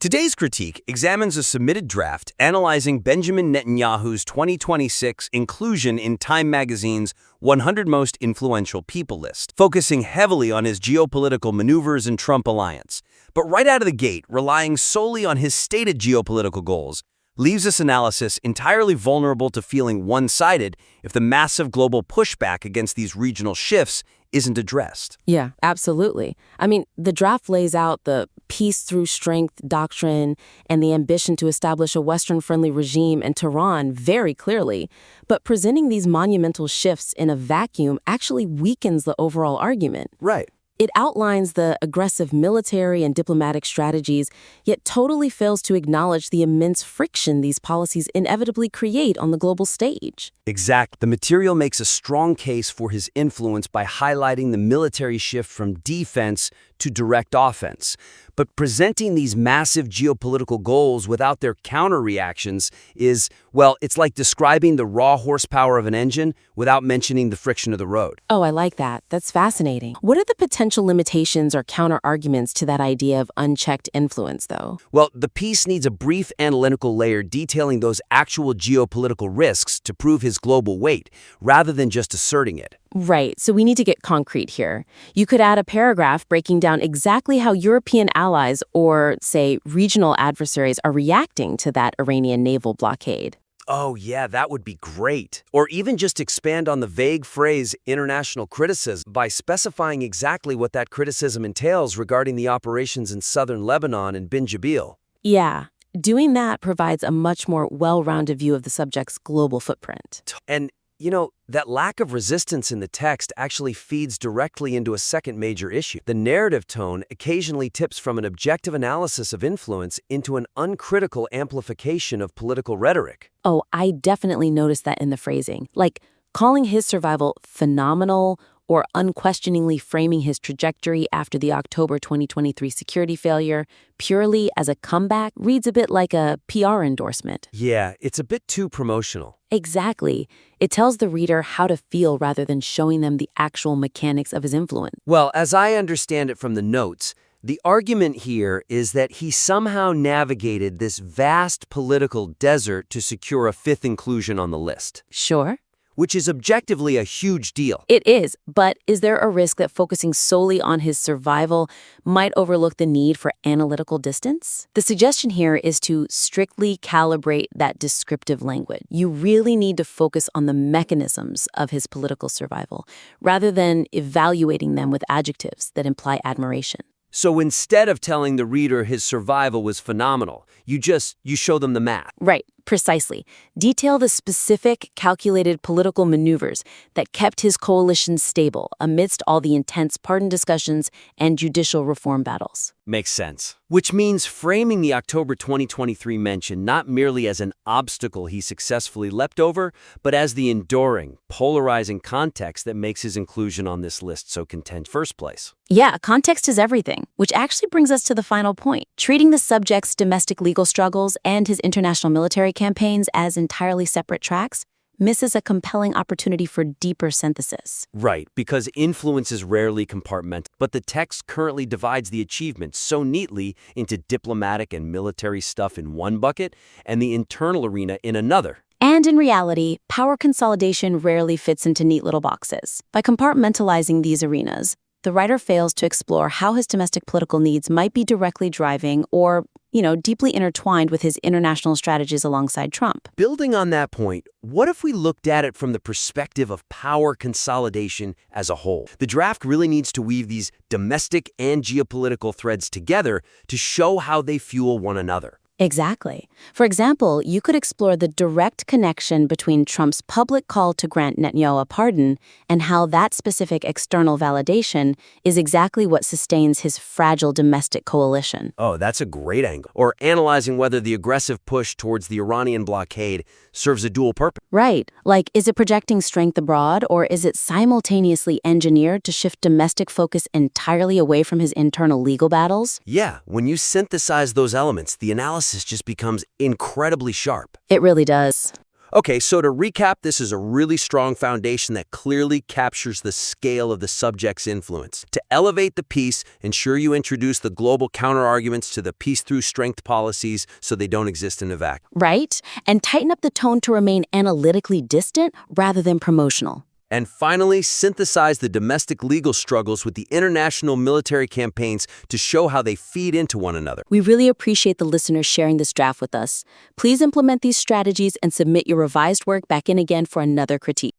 Today's critique examines a submitted draft analyzing Benjamin Netanyahu's 2026 inclusion in Time magazine's 100 Most Influential People list, focusing heavily on his geopolitical maneuvers and Trump alliance. But right out of the gate, relying solely on his stated geopolitical goals, leaves this analysis entirely vulnerable to feeling one-sided if the massive global pushback against these regional shifts isn't addressed. Yeah, absolutely. I mean, the draft lays out the peace through strength doctrine and the ambition to establish a Western-friendly regime in Tehran very clearly. But presenting these monumental shifts in a vacuum actually weakens the overall argument. Right. It outlines the aggressive military and diplomatic strategies, yet totally fails to acknowledge the immense friction these policies inevitably create on the global stage. Exact. The material makes a strong case for his influence by highlighting the military shift from defense to direct offense. But presenting these massive geopolitical goals without their counter-reactions is, well, it's like describing the raw horsepower of an engine without mentioning the friction of the road. Oh, I like that. That's fascinating. What are the potential limitations or counter-arguments to that idea of unchecked influence, though? Well, the piece needs a brief analytical layer detailing those actual geopolitical risks to prove his global weight, rather than just asserting it. Right, so we need to get concrete here. You could add a paragraph breaking down exactly how European allies or, say, regional adversaries are reacting to that Iranian naval blockade. Oh, yeah, that would be great. Or even just expand on the vague phrase international criticism by specifying exactly what that criticism entails regarding the operations in southern Lebanon and Bin Jabil. Yeah, doing that provides a much more well-rounded view of the subject's global footprint. And that lack of resistance in the text actually feeds directly into a second major issue. The narrative tone occasionally tips from an objective analysis of influence into an uncritical amplification of political rhetoric. Oh, I definitely noticed that in the phrasing. Like, calling his survival phenomenal or unquestioningly framing his trajectory after the October 2023 security failure purely as a comeback reads a bit like a PR endorsement. Yeah, it's a bit too promotional. Exactly. It tells the reader how to feel rather than showing them the actual mechanics of his influence. Well, as I understand it from the notes, the argument here is that he somehow navigated this vast political desert to secure a fifth inclusion on the list. Sure. Which is objectively a huge deal. It is, but is there a risk that focusing solely on his survival might overlook the need for analytical distance? The suggestion here is to strictly calibrate that descriptive language. You really need to focus on the mechanisms of his political survival, rather than evaluating them with adjectives that imply admiration. So instead of telling the reader his survival was phenomenal, you show them the math. Right, precisely. Detail the specific, calculated political maneuvers that kept his coalition stable amidst all the intense pardon discussions and judicial reform battles. Makes sense. Which means framing the October 2023 mention not merely as an obstacle he successfully leapt over, but as the enduring, polarizing context that makes his inclusion on this list so contentious in the first place. Yeah, context is everything, which actually brings us to the final point. Treating the subject's domestic legal struggles and his international military campaigns as entirely separate tracks misses a compelling opportunity for deeper synthesis. Right, because influence is rarely compartmented, but the text currently divides the achievements so neatly into diplomatic and military stuff in one bucket and the internal arena in another. And in reality, power consolidation rarely fits into neat little boxes. By compartmentalizing these arenas, the writer fails to explore how his domestic political needs might be directly driving or, deeply intertwined with his international strategies alongside Trump. Building on that point, what if we looked at it from the perspective of power consolidation as a whole? The draft really needs to weave these domestic and geopolitical threads together to show how they fuel one another. Exactly. For example, you could explore the direct connection between Trump's public call to grant Netanyahu a pardon and how that specific external validation is exactly what sustains his fragile domestic coalition. Oh, that's a great angle. Or analyzing whether the aggressive push towards the Iranian blockade serves a dual purpose. Right. Like, is it projecting strength abroad, or is it simultaneously engineered to shift domestic focus entirely away from his internal legal battles? Yeah, when you synthesize those elements, the analysis just becomes incredibly sharp. It really does. Okay, so to recap, this is a really strong foundation that clearly captures the scale of the subject's influence. To elevate the piece, ensure you introduce the global counterarguments to the peace through strength policies so they don't exist in a vacuum. Right? And tighten up the tone to remain analytically distant rather than promotional. And finally, synthesize the domestic legal struggles with the international military campaigns to show how they feed into one another. We really appreciate the listeners sharing this draft with us. Please implement these strategies and submit your revised work back in again for another critique.